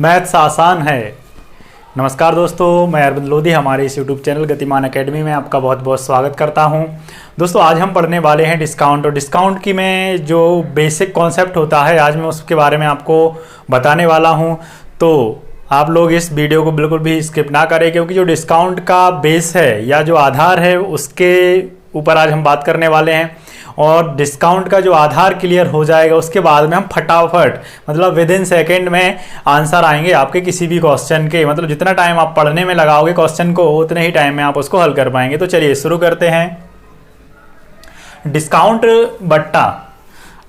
Maths आसान है। नमस्कार दोस्तों, मैं अरविंद लोधी हमारे इस यूट्यूब चैनल गतिमान एकेडमी में आपका बहुत बहुत स्वागत करता हूं। दोस्तों आज हम पढ़ने वाले हैं डिस्काउंट, और डिस्काउंट की में जो बेसिक कॉन्सेप्ट होता है आज मैं उसके बारे में आपको बताने वाला हूं। तो आप लोग इस वीडियो को बिल्कुल भी स्किप ना करें, क्योंकि जो डिस्काउंट का बेस है या जो आधार है उसके ऊपर आज हम बात करने वाले हैं। और डिस्काउंट का जो आधार क्लियर हो जाएगा उसके बाद में हम फटाफट मतलब विद इन सेकेंड में आंसर आएंगे आपके किसी भी क्वेश्चन के। मतलब जितना टाइम आप पढ़ने में लगाओगे क्वेश्चन को उतने ही टाइम में आप उसको हल कर पाएंगे। तो चलिए शुरू करते हैं। डिस्काउंट बट्टा,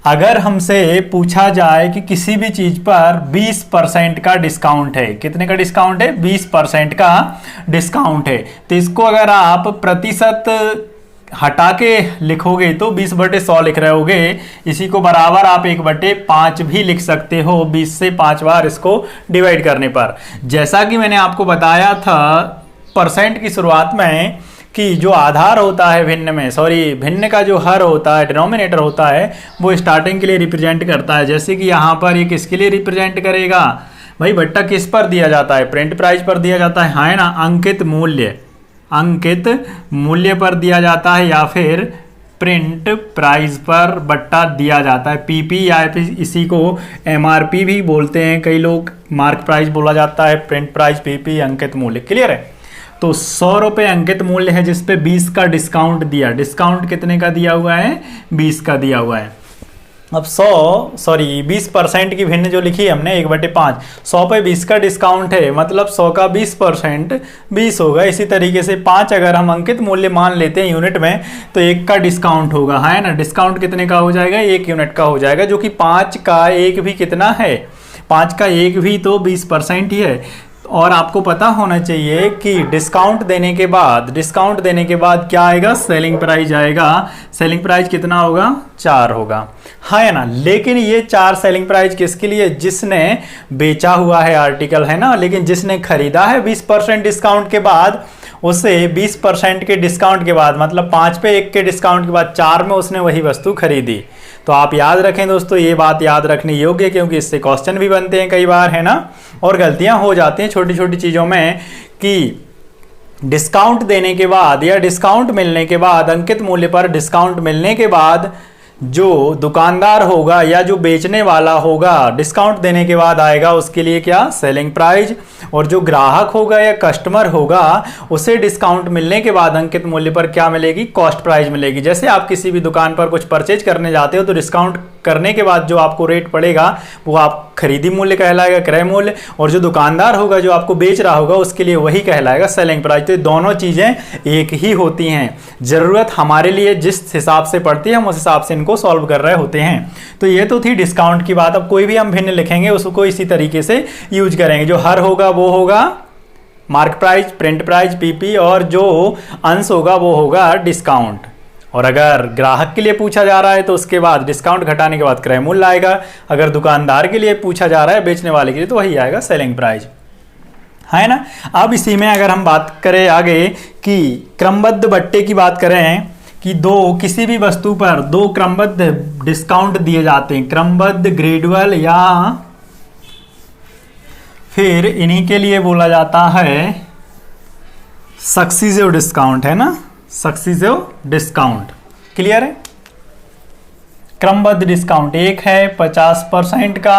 अगर हमसे पूछा जाए कि किसी भी चीज पर 20% का डिस्काउंट है, कितने का डिस्काउंट है? 20% का डिस्काउंट है। तो इसको अगर आप प्रतिशत हटा के लिखोगे तो 20/100 लिख रहे होगे। इसी को बराबर आप 1/5 भी लिख सकते हो 20 से 5 बार इसको डिवाइड करने पर। जैसा कि मैंने आपको बताया था परसेंट की शुरुआत में कि जो आधार होता है भिन्न का जो हर होता है, डिनोमिनेटर होता है, वो स्टार्टिंग के लिए रिप्रेजेंट करता है। जैसे कि यहाँ पर ये किसके लिए रिप्रेजेंट करेगा भाई? बट्टा किस पर दिया जाता है? प्रिंट प्राइस पर दिया जाता है, हाँ है ना। अंकित मूल्य पर दिया जाता है या फिर प्रिंट प्राइस पर बट्टा दिया जाता है। पीपी या फिर इसी को एमआरपी भी बोलते हैं कई लोग, मार्क प्राइस बोला जाता है, प्रिंट प्राइस, पीपी अंकित मूल्य। क्लियर है? तो 100 रुपये अंकित मूल्य है जिसपे 20 का डिस्काउंट दिया। डिस्काउंट कितने का दिया हुआ है? 20 का दिया हुआ है। अब 20% की भिन्न जो लिखी है हमने 1/5, 100 पे 20 का डिस्काउंट है, मतलब 100 का 20% 20 होगा। इसी तरीके से 5 अगर हम अंकित मूल्य मान लेते हैं यूनिट में तो 1 का डिस्काउंट होगा, है ना। डिस्काउंट कितने का हो जाएगा? 1 यूनिट का हो जाएगा, जो कि 5 का 1 भी कितना है? 5 का 1 भी तो 20% ही है। और आपको पता होना चाहिए कि डिस्काउंट देने के बाद क्या आएगा? सेलिंग प्राइस आएगा। सेलिंग प्राइस कितना होगा? 4 होगा, है ना। लेकिन ये 4 सेलिंग प्राइस किसके लिए? जिसने बेचा हुआ है आर्टिकल, है ना। लेकिन जिसने खरीदा है 20% डिस्काउंट के बाद, उसे 20% के डिस्काउंट के बाद मतलब 5 पे 1 के डिस्काउंट के बाद 4 में उसने वही वस्तु खरीदी। तो आप याद रखें दोस्तों, ये बात याद रखने योग्य है, क्योंकि इससे क्वेश्चन भी बनते हैं कई बार, है ना। और गलतियां हो जाती हैं छोटी छोटी चीज़ों में कि डिस्काउंट देने के बाद या डिस्काउंट मिलने के बाद, अंकित मूल्य पर डिस्काउंट मिलने के बाद जो दुकानदार होगा या जो बेचने वाला होगा डिस्काउंट देने के बाद आएगा, उसके लिए क्या? Selling price. और जो ग्राहक होगा या कस्टमर होगा उसे डिस्काउंट मिलने के बाद अंकित मूल्य पर क्या मिलेगी? कॉस्ट प्राइस मिलेगी। जैसे आप किसी भी दुकान पर कुछ परचेज करने जाते हो तो डिस्काउंट करने के बाद जो आपको रेट पड़ेगा वो आप खरीदी मूल्य कहलाएगा, क्रय मूल्य। और जो दुकानदार होगा जो आपको बेच रहा होगा उसके लिए वही कहलाएगा सेलिंग प्राइस। तो ये दोनों चीजें एक ही होती हैं। जरूरत हमारे लिए जिस हिसाब से पड़ती है हम उस हिसाब से इनको सॉल्व कर रहे होते हैं। तो ये तो थी डिस्काउंट की बात। अब कोई भी हम भिन्न लिखेंगे उसको इसी तरीके से यूज करेंगे। जो हर होगा वो होगा mark price, print price, PP, और जो अंश होगा वो होगा डिस्काउंट। और अगर ग्राहक के लिए पूछा जा रहा है तो उसके बाद डिस्काउंट घटाने के बाद क्रय मूल्य आएगा। अगर दुकानदार के लिए पूछा जा रहा है, बेचने वाले के लिए, तो वही आएगा सेलिंग प्राइस, है ना। अब इसी में अगर हम बात करें आगे कि क्रमबद्ध बट्टे की बात करें कि किसी भी वस्तु पर 2 क्रमबद्ध डिस्काउंट दिए जाते हैं, क्रमबद्ध, ग्रेजुअल, या फिर इन्हीं के लिए बोला जाता है सक्सीसिव डिस्काउंट, है ना। सक्सीसिव डिस्काउंट, क्लियर है। क्रमबद्ध डिस्काउंट एक है 50% का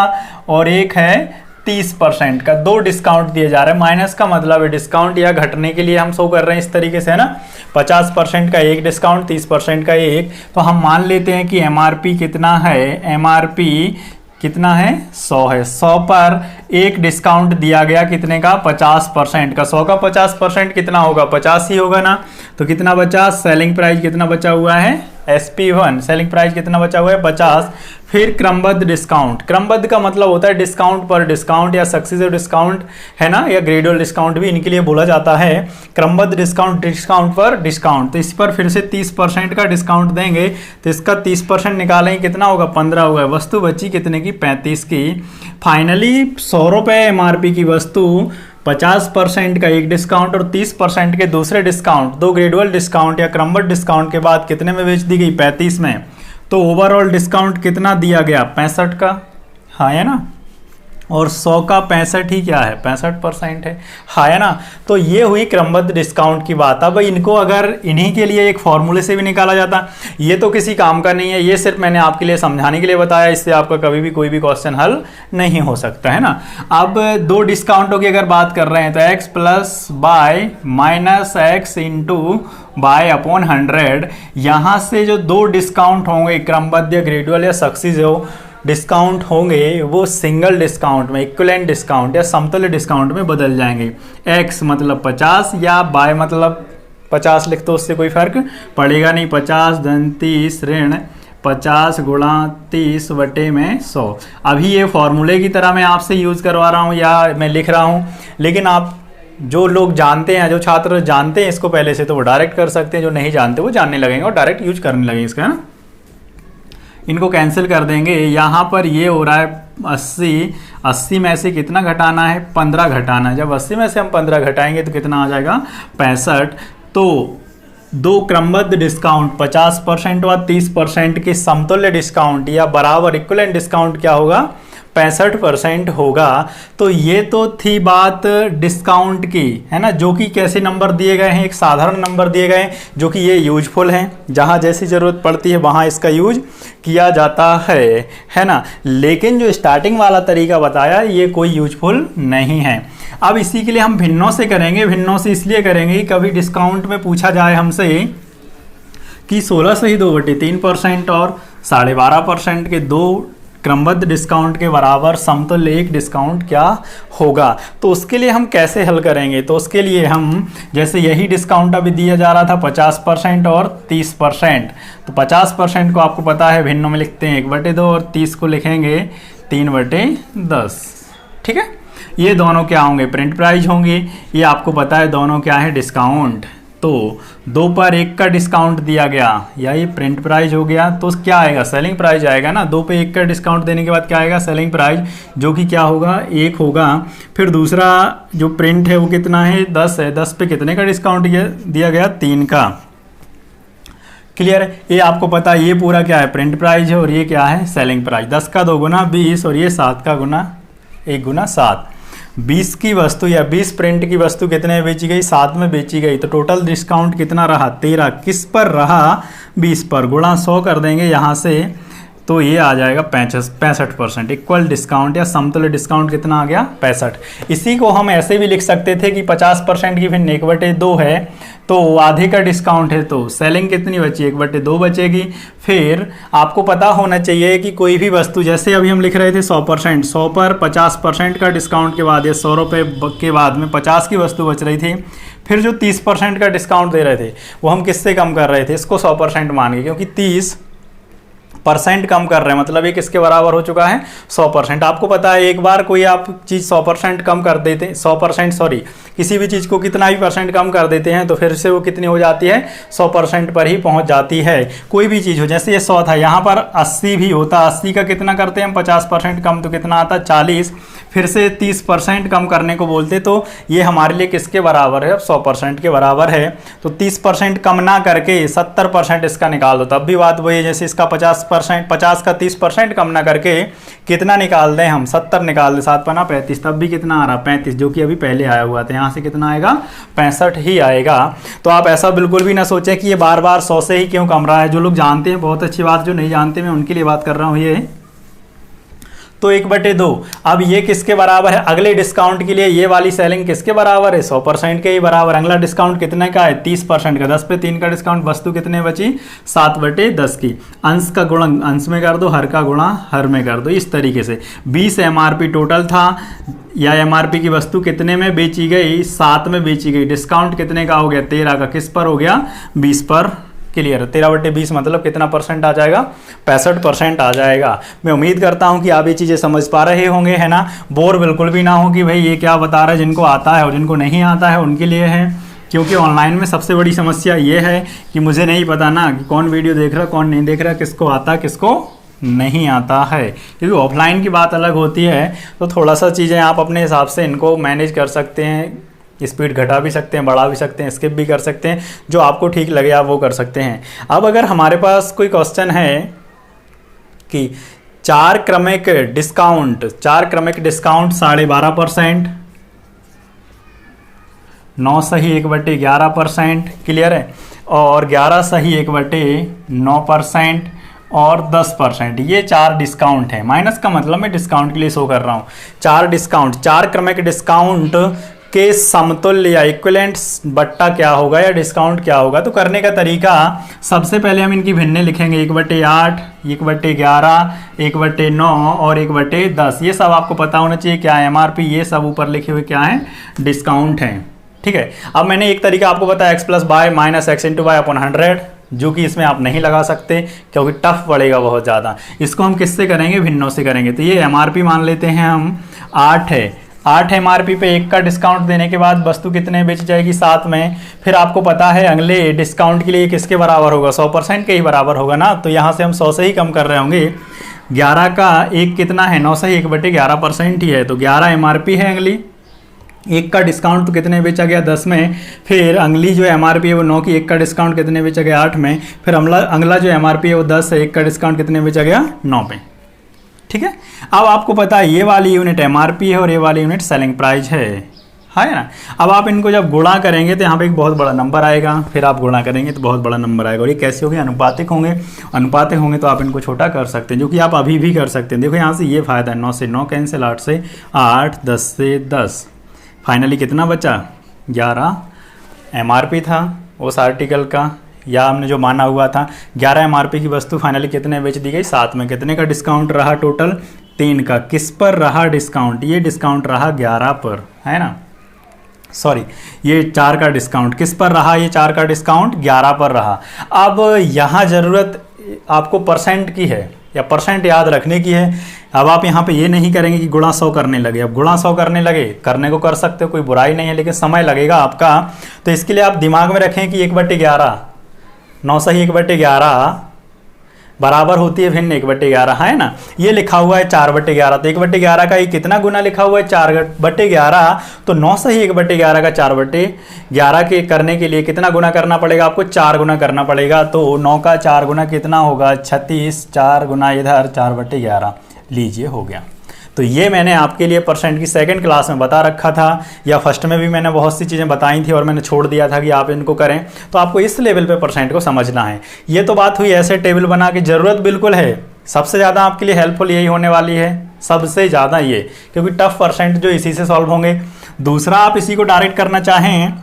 और एक है 30% का। 2 डिस्काउंट दिए जा रहे हैं। माइनस का मतलब है डिस्काउंट या घटने के लिए हम शो कर रहे हैं इस तरीके से, है ना। 50% का एक डिस्काउंट, 30% का एक। तो हम मान लेते हैं कि एमआरपी कितना है? एमआरपी कितना है? 100 है। 100 पर एक डिस्काउंट दिया गया, कितने का? 50% का। 100 का 50% कितना होगा? 50 ही होगा ना। तो कितना बचा? सेलिंग प्राइस कितना बचा हुआ है? SP1 सेलिंग प्राइस कितना बचा हुआ है? 50। फिर क्रमबद्ध डिस्काउंट। क्रमबद्ध का मतलब होता है डिस्काउंट पर डिस्काउंट या सक्सेसिव डिस्काउंट, है ना, या ग्रेजुअल डिस्काउंट भी इनके लिए बोला जाता है। क्रमबद्ध डिस्काउंट, डिस्काउंट पर डिस्काउंट। तो इस पर फिर से 30% का डिस्काउंट देंगे तो इसका 30% निकालेंगे, कितना होगा? 15 होगा। वस्तु बची कितने की? 35 की। फाइनली 100 रुपये एमआरपी की वस्तु 50% का एक डिस्काउंट और 30% के दूसरे डिस्काउंट, 2 ग्रेजुअल डिस्काउंट या क्रमबद्ध डिस्काउंट के बाद कितने में बेच दी गई? 35 में। तो ओवरऑल डिस्काउंट कितना दिया गया? 65 का, हाँ है ना। और 100 का 65 ही क्या है, 65% है ना। तो ये हुई क्रमबद्ध डिस्काउंट की बात। अब इनको अगर इन्हीं के लिए एक फॉर्मूले से भी निकाला जाता, ये तो किसी काम का नहीं है, ये सिर्फ मैंने आपके लिए समझाने के लिए बताया, इससे आपका कभी भी कोई भी क्वेश्चन हल नहीं हो सकता है ना। अब दो डिस्काउंटों की अगर बात कर रहे हैं तो x plus y minus x into y upon 100, यहाँ से जो दो डिस्काउंट होंगे क्रमबद्ध या ग्रेजुअल या सक्सीसिव डिस्काउंट होंगे वो सिंगल डिस्काउंट में, इक्विवेलेंट डिस्काउंट या समतुल्य डिस्काउंट में बदल जाएंगे। x मतलब 50 या y मतलब 50 लिख तो उससे कोई फर्क पड़ेगा नहीं। 50 धन 30 ऋण 50 गुणा 30 बटे में 100। अभी ये फॉर्मूले की तरह मैं आपसे यूज़ करवा रहा हूँ या मैं लिख रहा हूँ, लेकिन आप जो लोग जानते हैं, जो छात्र जानते हैं इसको पहले से, तो वो डायरेक्ट कर सकते हैं, जो नहीं जानते वो जानने लगेंगे और डायरेक्ट यूज करने लगेंगे इसका, है ना। इनको कैंसिल कर देंगे। यहाँ पर ये हो रहा है 80 में से कितना घटाना है, 15 घटाना है। जब 80 में से हम 15 घटाएंगे तो कितना आ जाएगा, 65। तो दो क्रमबद्ध डिस्काउंट 50% व 30% के समतुल्य डिस्काउंट या बराबर इक्विवेलेंट डिस्काउंट क्या होगा, 65% होगा। तो ये तो थी बात डिस्काउंट की, है ना, जो कि कैसे नंबर दिए गए हैं, एक साधारण नंबर दिए गए हैं जो कि ये यूजफुल हैं, जहाँ जैसी ज़रूरत पड़ती है वहाँ इसका यूज किया जाता है ना। लेकिन जो स्टार्टिंग वाला तरीका बताया ये कोई यूजफुल नहीं है। अब इसी के लिए हम भिन्नों से करेंगे। भिन्नों से इसलिए करेंगे कि कभी डिस्काउंट में पूछा जाए हमसे कि 16 से ही 2/3% और 12.5% के दो क्रमबद्ध डिस्काउंट के बराबर समतुल्य एक डिस्काउंट क्या होगा, तो उसके लिए हम कैसे हल करेंगे। तो उसके लिए हम जैसे यही डिस्काउंट अभी दिया जा रहा था 50% और 30%, तो 50% को आपको पता है भिन्नों में लिखते हैं 1/2 और 30 को लिखेंगे 3/10। ठीक है, ये दोनों क्या होंगे, प्रिंट प्राइस होंगे। ये आपको पता है दोनों क्या है, डिस्काउंट। तो 2 पर 1 का डिस्काउंट दिया गया या ये प्रिंट प्राइस हो गया, तो क्या आएगा, सेलिंग प्राइस आएगा ना। 2 पे 1 का डिस्काउंट देने के बाद क्या आएगा, सेलिंग प्राइस, जो कि क्या होगा, 1 होगा। फिर दूसरा जो प्रिंट है वो कितना है, 10 है। 10 पे कितने का डिस्काउंट दिया गया, 3 का। क्लियर है, ये आपको पता है ये पूरा क्या है, प्रिंट प्राइस है और ये क्या है, सेलिंग प्राइस। 10 का 2 गुना 20 और ये 7 का गुना 1 गुना 7। 20 की वस्तु या 20 प्रिंट की वस्तु कितने में बेची गई, 7 में बेची गई। तो टोटल डिस्काउंट कितना रहा, 13। किस पर रहा, 20 पर। गुणा 100 कर देंगे यहाँ से, तो ये आ जाएगा 65%। इक्वल डिस्काउंट या समतुल्य डिस्काउंट कितना आ गया, 65। इसी को हम ऐसे भी लिख सकते थे कि 50% की फिर 1/2 है, तो आधे का डिस्काउंट है, तो सेलिंग कितनी बची, 1/2 बचेगी। फिर आपको पता होना चाहिए कि कोई भी वस्तु, जैसे अभी हम लिख रहे थे 100%, 100 पर 50% का डिस्काउंट के बाद या 100 रुपये के बाद में 50 की वस्तु बच रही थी। फिर जो 30% का डिस्काउंट दे रहे थे वो हम किससे कम कर रहे थे, इसको 100% मान के, क्योंकि 30% कम कर रहे हैं, मतलब ये किसके बराबर हो चुका है, 100%। आपको पता है एक बार कोई आप चीज़ 100% कम कर देते, 100% सॉरी, किसी भी चीज़ को कितना भी परसेंट कम कर देते हैं तो फिर से वो कितनी हो जाती है, 100% पर ही पहुंच जाती है। कोई भी चीज़ हो, जैसे ये 100 था, यहाँ पर 80 भी होता, 80 का कितना करते हैं हम, 50% कम, तो कितना आता, 40। फिर से 30% कम करने को बोलते, तो ये हमारे लिए किसके बराबर है, अब 100% के बराबर है। तो 30% कम ना करके 70% इसका निकाल दो, तब भी बात वही है। जैसे इसका 50 का 30% कम ना करके कितना निकाल दें हम, 70 निकाल दें, 7 पना 35, तब भी कितना आ रहा, 35, जो कि अभी पहले आया हुआ था। यहाँ से कितना आएगा, 65 ही आएगा। तो आप ऐसा बिल्कुल भी ना सोचें कि ये बार बार 100 से ही क्यों कम रहा है। जो लोग जानते हैं बहुत अच्छी बात, जो नहीं जानते मैं उनके लिए बात कर रहा हूँ। ये तो 1/2। अब ये किसके बराबर है, अगले डिस्काउंट के लिए ये वाली सेलिंग किसके बराबर है, 100% के ही बराबर। अगला डिस्काउंट कितने का है, 30% का। 10 पे 3 का डिस्काउंट, वस्तु कितने बची, 7/10 की। अंश का गुणा अंश में कर दो, हर का गुणा हर में कर दो। इस तरीके से 20 MRP टोटल था, या MRP की वस्तु कितने में बेची गई, 7 में बेची गई। डिस्काउंट कितने का हो गया, 13 का। किस पर हो गया, 20 पर। क्लियर, 13/20 मतलब कितना परसेंट आ जाएगा, 65% आ जाएगा। मैं उम्मीद करता हूं कि आप ये चीज़ें समझ पा रहे होंगे, है ना। बोर बिल्कुल भी ना हो कि भाई ये क्या बता रहा है, जिनको आता है और जिनको नहीं आता है उनके लिए है। क्योंकि ऑनलाइन में सबसे बड़ी समस्या ये है कि मुझे नहीं पता ना कि कौन वीडियो देख रहा, कौन नहीं देख रहा, किसको आता, किसको नहीं आता है। क्योंकि ऑफलाइन की बात अलग होती है, तो थोड़ा सा चीज़ें आप अपने हिसाब से इनको मैनेज कर सकते हैं। स्पीड घटा भी सकते हैं, बढ़ा भी सकते हैं, स्किप भी कर सकते हैं, जो आपको ठीक लगे आप वो कर सकते हैं। अब अगर हमारे पास कोई क्वेश्चन है कि चार क्रमिक डिस्काउंट 12.5%, 9 सही 1/11%, क्लियर है, और 11 सही 1/9% और 10%, ये 4 डिस्काउंट है। माइनस का मतलब मैं डिस्काउंट के लिए शो कर रहा हूँ। 4 डिस्काउंट, 4 क्रमिक डिस्काउंट के समतुल्य या इक्विवेलेंट बट्टा क्या होगा या डिस्काउंट क्या होगा। तो करने का तरीका, सबसे पहले हम इनकी भिन्ने लिखेंगे 1/8, 1/11, 1/9 और 1/10। ये सब आपको पता होना चाहिए क्या है एमआरपी, ये सब ऊपर लिखे हुए क्या है, डिस्काउंट हैं। ठीक है, अब मैंने एक तरीका आपको बताया x + y - x × y/100, जो कि इसमें आप नहीं लगा सकते क्योंकि टफ पड़ेगा बहुत ज़्यादा। इसको हम किससे करेंगे, भिन्नों से करेंगे। तो ये एमआरपी मान लेते हैं हम 8 है। 8 एमआरपी पे 1 का डिस्काउंट देने के बाद वस्तु कितने बेची जाएगी, 7 में। फिर आपको पता है अगले डिस्काउंट के लिए किसके बराबर होगा, 100% के ही बराबर होगा ना। तो यहाँ से हम 100 से ही कम कर रहे होंगे। 11 का 1 कितना है, 9 से 1/11% ही है, तो 11 एमआरपी है अगली। 1 का डिस्काउंट तो कितने बेचा गया, 10 में। फिर अगली जो एमआरपी है वो 9 की, 1 का डिस्काउंट कितने बेचा गया, 8 में। फिर अगला जो एमआरपी है वो 10 है, 1 का डिस्काउंट कितने बेचा गया, 9 पे। ठीक है, अब आपको पता है ये वाली यूनिट एमआरपी है और ये वाली यूनिट सेलिंग प्राइस है ना। अब आप इनको जब गुणा करेंगे तो यहाँ पे एक बहुत बड़ा नंबर आएगा, फिर आप गुणा करेंगे तो बहुत बड़ा नंबर आएगा। और ये कैसे होंगे, अनुपातिक होंगे। अनुपातिक होंगे तो आप इनको छोटा कर सकते हैं, जो कि आप अभी भी कर सकते हैं। देखो यहाँ से ये फायदा है, 9 से 9 कैंसिल, 8 से 8, 10 से 10, फाइनली कितना बचा, 11 एमआरपी था उस आर्टिकल का, या हमने जो माना हुआ था। 11 एमआरपी की वस्तु फाइनली कितने बेच दी गई, 7 में। कितने का डिस्काउंट रहा, टोटल 3 का। किस पर रहा डिस्काउंट, ये डिस्काउंट रहा 11 पर, है ना। सॉरी, ये 4 का डिस्काउंट किस पर रहा, ये 4 का डिस्काउंट 11 पर रहा। अब यहाँ ज़रूरत आपको परसेंट की है या परसेंट याद रखने की है। अब आप यहाँ पे ये नहीं करेंगे कि गुणा 100 करने लगे। अब गुणा 100 करने लगे, करने को कर सकते हो, कोई बुराई नहीं है, लेकिन समय लगेगा आपका। तो इसके लिए आप दिमाग में रखें कि 1/11, 9 सही 1/11 बराबर होती है भिन्न 1/11, है ना। ये लिखा हुआ है 4/11, तो 1/11 का ये कितना गुना लिखा हुआ है, 4/11। तो 9 सही 1/11 का 4/11 के करने के लिए कितना गुना करना पड़ेगा आपको, 4 गुना करना पड़ेगा। तो 9 का 4 गुना कितना होगा, 36, 4 गुना इधर 4/11, लीजिए हो गया। तो ये मैंने आपके लिए परसेंट की सेकंड क्लास में बता रखा था, या फर्स्ट में भी मैंने बहुत सी चीज़ें बताई थी और मैंने छोड़ दिया था कि आप इनको करें। तो आपको इस लेवल पे परसेंट को समझना है। ये तो बात हुई ऐसे टेबल बना के, ज़रूरत बिल्कुल है। सबसे ज़्यादा आपके लिए हेल्पफुल यही होने वाली है, सबसे ज़्यादा ये, क्योंकि टफ परसेंट जो इसी से सॉल्व होंगे। दूसरा, आप इसी को डायरेक्ट करना चाहें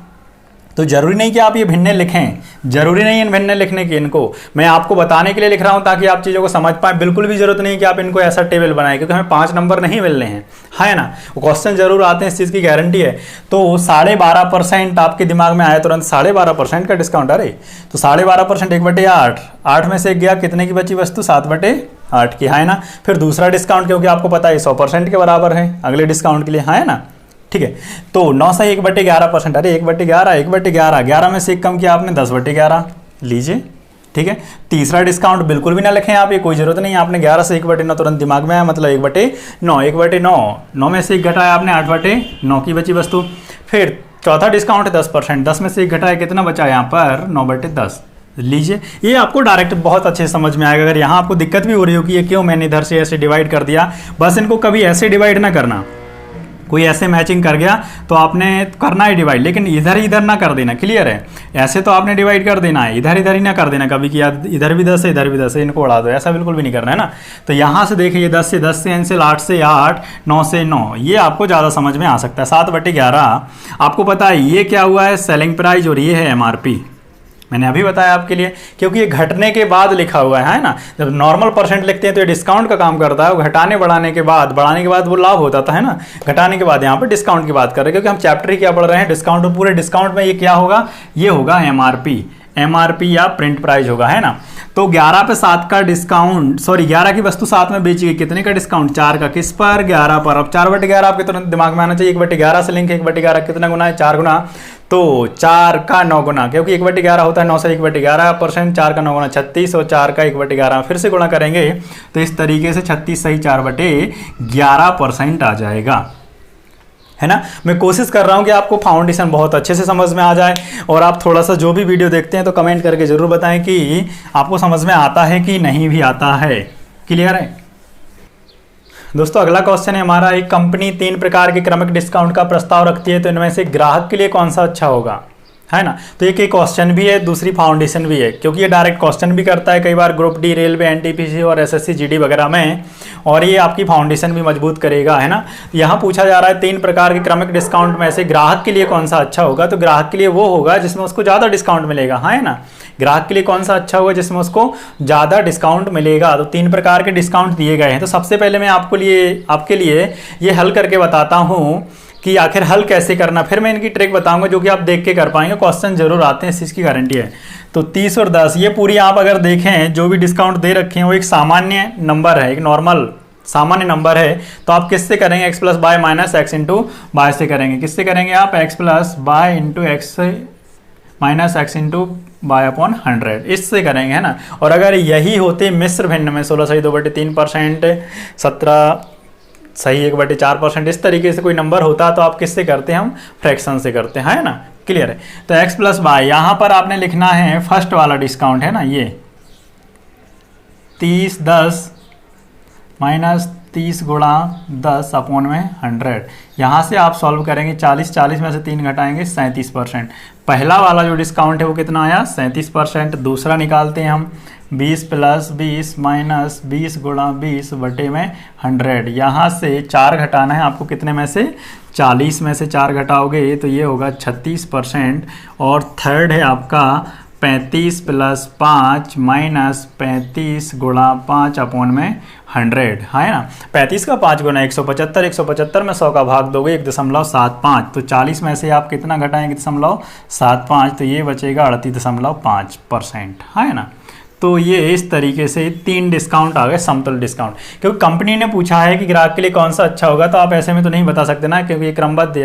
तो जरूरी नहीं कि आप ये भिन्ने लिखें, जरूरी नहीं इन भिन्ने लिखने की। इनको मैं आपको बताने के लिए लिख रहा हूं ताकि आप चीज़ों को समझ पाएं। बिल्कुल भी जरूरत नहीं कि आप इनको ऐसा टेबल बनाएं, क्योंकि हमें 5 नंबर नहीं मिल रहे हैं, है ना। वो क्वेश्चन जरूर आते हैं, इस चीज़ की गारंटी है। तो 12.5% आपके दिमाग में आया तुरंत, 12.5% का डिस्काउंट। अरे तो 12.5% 1/8, 8 में से गया, कितने की बची वस्तु, 7/8 की, है ना। फिर दूसरा डिस्काउंट, क्योंकि आपको पता है 100% के बराबर है अगले डिस्काउंट के लिए, है ना। ठीक है, तो 9 से 1/11%, अरे 1/11, 1/11, 11 में से कम किया आपने, 10/11 लीजिए। ठीक है, तीसरा डिस्काउंट बिल्कुल भी ना लिखें आप, ये कोई जरूरत नहीं है। आपने 11 से 1/9 तुरंत दिमाग में आया, मतलब 1/9, 1/9, 9 में से 1 घटाया आपने, 8/9 की बची वस्तु। फिर चौथा डिस्काउंट है 10%, 10 में से 1 घटाया, कितना बचा यहाँ पर, 9/10 लीजिए। ये आपको डायरेक्ट बहुत अच्छे से समझ में आएगा। अगर यहाँ आपको दिक्कत भी हो रही हो कि ये क्यों मैंने इधर से ऐसे डिवाइड कर दिया, बस इनको कभी ऐसे डिवाइड ना करना। कोई ऐसे मैचिंग कर गया तो आपने करना है डिवाइड, लेकिन इधर इधर ना कर देना, क्लियर है। ऐसे तो आपने डिवाइड कर देना है, इधर इधर ही ना कर देना कभी कि इधर भी 10 है इधर भी 10 है, इनको उड़ा दो, ऐसा बिल्कुल भी नहीं करना है ना। तो यहाँ से देखिए 10 से 10 से कैंसिल, 8 से 8, 9 से 9, ये आपको ज़्यादा समझ में आ सकता है। 7/11 आपको पता है ये क्या हुआ है, सेलिंग प्राइस, और ये है एमआरपी। मैंने अभी बताया आपके लिए, क्योंकि ये घटने के बाद लिखा हुआ है ना। जब नॉर्मल परसेंट लिखते हैं तो ये डिस्काउंट का काम करता है, वो घटाने बढ़ाने के बाद वो लाभ होता था, है ना। घटाने के बाद यहाँ पर डिस्काउंट की बात कर रहे हैं, क्योंकि हम चैप्टर ही क्या पढ़ रहे हैं, डिस्काउंट। और पूरे डिस्काउंट में ये क्या होगा, ये होगा एमआरपी या प्रिंट प्राइस होगा, है ना। तो 11 पे 7 का डिस्काउंट, सॉरी 11 की वस्तु 7 में बेची गई, कितने का डिस्काउंट, 4 का। किस पर, 11 पर। अब 4/11 आपके तुरंत दिमाग में आना चाहिए, 1/11 से लिंक, 1/11 कितना गुना है, 4 गुना। तो 4 का 9 गुना, क्योंकि 1/11 होता है 9 से 1/11%, 4 का 9 गुना 36, और 4 का 1/11 फिर से गुणा करेंगे तो इस तरीके से 36 सही 4/11% आ जाएगा, है ना। मैं कोशिश कर रहा हूं कि आपको फाउंडेशन बहुत अच्छे से समझ में आ जाए, और आप थोड़ा सा जो भी वीडियो देखते हैं तो कमेंट करके ज़रूर बताएं कि आपको समझ में आता है कि नहीं भी आता है, क्लियर है। दोस्तों अगला क्वेश्चन है हमारा, एक कंपनी 3 प्रकार के क्रमिक डिस्काउंट का प्रस्ताव रखती है, तो इनमें से ग्राहक के लिए कौन सा अच्छा होगा, है ना। तो एक क्वेश्चन भी है, दूसरी फाउंडेशन भी है, क्योंकि ये डायरेक्ट क्वेश्चन भी करता है कई बार ग्रुप डी, रेलवे, एनटीपीसी और एसएससी जीडी वगैरह में, और ये आपकी फाउंडेशन भी मजबूत करेगा, है ना। यहाँ पूछा जा रहा है 3 प्रकार के क्रमिक डिस्काउंट में से ग्राहक के लिए कौन सा अच्छा होगा, तो ग्राहक के लिए वो होगा जिसमें उसको ज़्यादा डिस्काउंट मिलेगा, है ना। ग्राहक के लिए कौन सा अच्छा होगा, जिसमें उसको ज़्यादा डिस्काउंट मिलेगा। तो 3 प्रकार के डिस्काउंट दिए गए हैं। तो सबसे पहले मैं आपके लिए ये हल करके बताता हूँ कि आखिर हल कैसे करना, फिर मैं इनकी ट्रिक बताऊंगा जो कि आप देख के कर पाएंगे, क्वेश्चन जरूर आते हैं, इस चीज़ की गारंटी है। तो 30 और 10 ये पूरी आप अगर देखें जो भी डिस्काउंट दे रखे हैं वो एक सामान्य नंबर है, एक नॉर्मल सामान्य नंबर है। तो आप किससे करेंगे, x plus y minus x into y से करेंगे। किससे करेंगे आप, x plus y into x minus x into y upon 100, इससे करेंगे, है ना। और अगर यही होते मिश्र भिन्न में 16 सही 2/3%, 17 सही 1/4%, इस तरीके से कोई नंबर होता तो आप किससे करते हैं, हम फ्रैक्शन से करते हैं, है ना। क्लियर है। तो x प्लस बाय यहाँ पर आपने लिखना है फर्स्ट वाला डिस्काउंट, है ना, ये 30/10 माइनस 30 गुणा 10 अपॉन में 100। यहाँ से आप सॉल्व करेंगे, 40 में से 3 घटाएंगे 37%। पहला वाला जो डिस्काउंट है वो कितना आया, 37%। दूसरा निकालते हैं हम 20 प्लस 20 माइनस 20 गुणा 20 बटे में 100। यहाँ से 4 घटाना है आपको, कितने में से, 40 में से 4 घटाओगे तो ये होगा 36%। और थर्ड है आपका 35 प्लस 5 माइनस 35 गुणा 5 अपॉन में 100, है ना। 35 का 5 गुना 175, 175 में 100 का भाग दोगे 1.75, तो 40 में से आप कितना घटाएंगे, 1.75, तो ये बचेगा 38.5%, है ना। तो ये इस तरीके से 3 डिस्काउंट आ गए, समतुल्य डिस्काउंट। क्योंकि कंपनी ने पूछा है कि ग्राहक के लिए कौन सा अच्छा होगा, तो आप ऐसे में तो नहीं बता सकते ना, क्योंकि ये क्रमबद्ध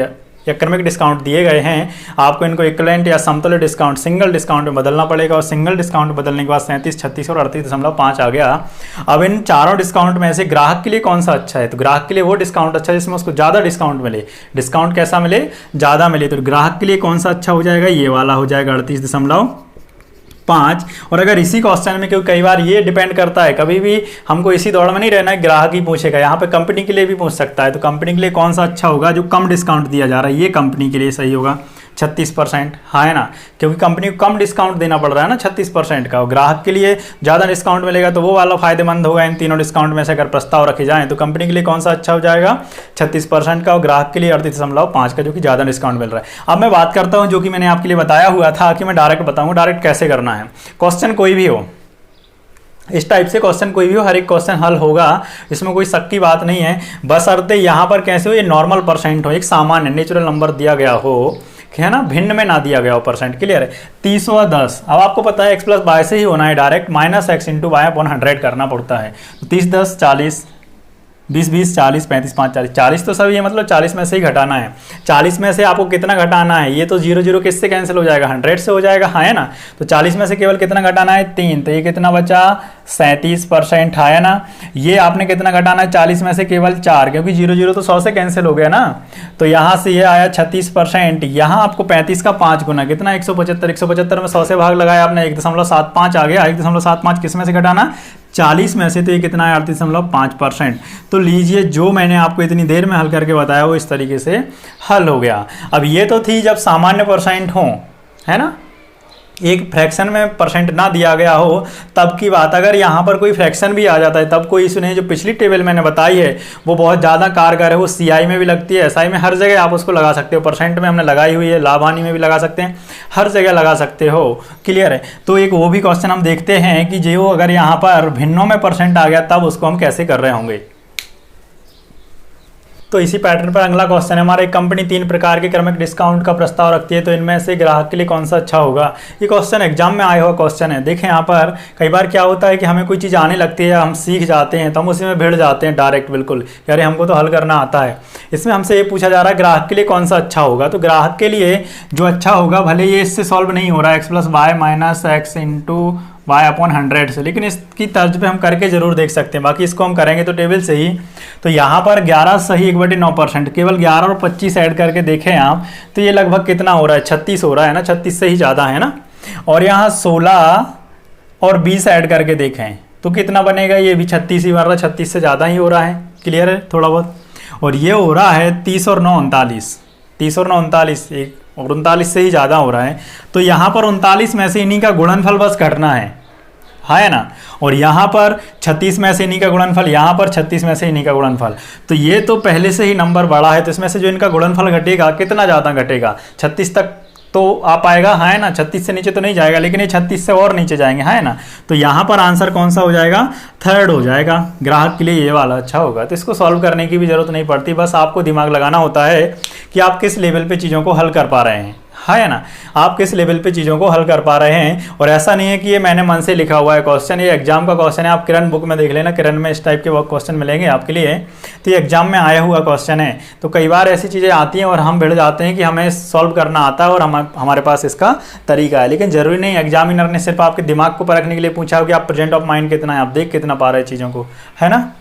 या क्रमिक डिस्काउंट दिए गए हैं। आपको इनको इक्विवेलेंट या समतुल्य डिस्काउंट सिंगल डिस्काउंट में बदलना पड़ेगा, और सिंगल डिस्काउंट बदलने के बाद 37, 36 और 38.5 आ गया। अब इन चारों डिस्काउंट में से ग्राहक के लिए कौन सा अच्छा है, तो ग्राहक के लिए वो डिस्काउंट अच्छा है जिसमें उसको ज़्यादा डिस्काउंट मिले। डिस्काउंट कैसा मिले, ज़्यादा मिले। तो ग्राहक के लिए कौन सा अच्छा हो जाएगा, ये वाला हो जाएगा 38.5। और अगर इसी क्वेश्चन में, क्योंकि कई बार ये डिपेंड करता है, कभी भी हमको इसी दौड़ में नहीं रहना है, ग्राहक ही पूछेगा, यहाँ पे कंपनी के लिए भी पूछ सकता है। तो कंपनी के लिए कौन सा अच्छा होगा, जो कम डिस्काउंट दिया जा रहा है, ये कंपनी के लिए सही होगा 36%, है ना, क्योंकि कंपनी को कम डिस्काउंट देना पड़ रहा है ना 36% का। और ग्राहक के लिए ज़्यादा डिस्काउंट मिलेगा, तो वो वाला फायदेमंद होगा। इन तीनों डिस्काउंट में से अगर प्रस्ताव रखे जाएँ तो कंपनी के लिए कौन सा अच्छा हो जाएगा, 36% का, और ग्राहक के लिए 38.5 का, जो कि ज़्यादा डिस्काउंट मिल रहा है। अब मैं बात करता हूँ जो कि मैंने आपके लिए बताया हुआ था कि मैं डायरेक्ट बताऊँगा, डायरेक्ट कैसे करना है। क्वेश्चन कोई भी हो, इस टाइप से क्वेश्चन कोई भी हो, हर एक क्वेश्चन हल होगा, इसमें कोई शक की बात नहीं है। बशर्ते यहाँ पर कैसे हो, ये नॉर्मल परसेंट हो, एक सामान्य नेचुरल नंबर दिया गया हो, है ना, भिन्न में ना दिया गया हो परसेंट। क्लियर है। 30 और 10, अब आपको पता है एक्स प्लस बाय से ही होना है, direct minus x into y upon 100 करना पड़ता है। तो 30 10 40, 20 20 40, 35 5 40, 40 तो सभी है, मतलब 40 में से ही घटाना है। 40 में से आपको कितना घटाना है, ये तो 0 0 किससे कैंसिल हो जाएगा, 100 से हो जाएगा, है ना। तो 40 में से केवल कितना घटाना है, 3, तो ये कितना बचा, 37%, है ना। ये आपने कितना घटाना है, 40 में से केवल 4, क्योंकि 0 0 तो 100 से कैंसिल हो गया ना। तो यहाँ से ये आया 36%। यहाँ आपको 35 का 5 गुना कितना, 175, 175 में 100 से भाग लगाया आपने, 1.75 आ गया। 1.75 किस में से घटाना, 40 में से, तो ये कितना है, 38.5%। तो लीजिए, जो मैंने आपको इतनी देर में हल करके बताया वो इस तरीके से हल हो गया। अब ये तो थी जब सामान्य परसेंट हो, है ना, एक फ्रैक्शन में परसेंट ना दिया गया हो तब की बात। अगर यहाँ पर कोई फ्रैक्शन भी आ जाता है तब कोई इशू नहीं। जो पिछली टेबल मैंने बताई है वो बहुत ज़्यादा कारगर है, वो सीआई में भी लगती है, एसआई में, हर जगह आप उसको लगा सकते हो। परसेंट में हमने लगाई हुई है, लाभ हानि में भी लगा सकते हैं, हर जगह लगा सकते हो। क्लियर है। तो एक वो भी क्वेश्चन हम देखते हैं कि जो अगर यहाँ पर भिन्नों में परसेंट आ गया तब उसको हम कैसे कर रहे होंगे। तो इसी पैटर्न पर अगला क्वेश्चन है हमारा, एक कंपनी 3 प्रकार के क्रमिक डिस्काउंट का प्रस्ताव रखती है, तो इनमें से ग्राहक के लिए कौन सा अच्छा होगा। ये क्वेश्चन एग्जाम में आया हुआ क्वेश्चन है। देखें यहाँ पर कई बार क्या होता है कि हमें कोई चीज़ आने लगती है, हम सीख जाते हैं, तो हम उसी में भिड़ जाते हैं डायरेक्ट, बिल्कुल यार हमको तो हल करना आता है। इसमें हमसे ये पूछा जा रहा है ग्राहक के लिए कौन सा अच्छा होगा। तो ग्राहक के लिए जो अच्छा होगा, भले ये इससे सॉल्व नहीं हो रहा है, x plus y minus x into y upon 100 से, लेकिन इसकी तर्ज पे हम करके जरूर देख सकते हैं। बाकी इसको हम करेंगे तो टेबल से ही। तो यहाँ पर 11 सही 1/9%, केवल 11 और 25 ऐड करके देखें आप तो ये लगभग कितना हो रहा है, 36 हो रहा है ना, 36 से ही ज़्यादा है ना। और यहाँ 16 और 20 ऐड करके देखें तो कितना बनेगा, ये भी 36 ही बन रहा है, 36 से ज़्यादा ही हो रहा है। क्लियर है थोड़ा बहुत। और ये हो रहा है 30 और 9 39, 30 और 9 39, एक और 39 से ही ज़्यादा हो रहा है। तो यहाँ पर 39 में से इन्हीं का गुणनफल बस घटना है ना। और यहाँ पर 36 में से इन्हीं का गुणनफल, यहाँ पर 36 में से इन्हीं का गुणनफल। तो ये तो पहले से ही नंबर बड़ा है, तो इसमें से जो इनका गुणनफल घटेगा कितना ज़्यादा घटेगा, 36 तक तो आ पाएगा, है ना। 36 से नीचे तो नहीं जाएगा, लेकिन ये 36 से और नीचे जाएंगे, है ना। तो यहाँ पर आंसर कौन सा हो जाएगा, थर्ड हो जाएगा। ग्राहक के लिए ये वाला अच्छा होगा। तो इसको सॉल्व करने की भी जरूरत नहीं पड़ती, बस आपको दिमाग लगाना होता है कि आप किस लेवल पे चीज़ों को हल कर पा रहे हैं, है ना। आप किस लेवल पे चीज़ों को हल कर पा रहे हैं। और ऐसा नहीं है कि ये मैंने मन से लिखा हुआ है क्वेश्चन, ये एग्जाम का क्वेश्चन है। आप किरण बुक में देख लेना, किरण में इस टाइप के क्वेश्चन मिलेंगे आपके लिए। तो ये एग्जाम में आया हुआ क्वेश्चन है। तो कई बार ऐसी चीज़ें आती हैं और हम भिड़ जाते हैं कि हमें सॉल्व करना आता है और हमारे पास इसका तरीका है, लेकिन जरूरी नहीं। एग्जामिनर ने सिर्फ आपके दिमाग को परखने के लिए पूछा हो कि आप प्रेजेंट ऑफ माइंड कितना है, आप देख कितना पा रहे हैं चीज़ों को, है ना।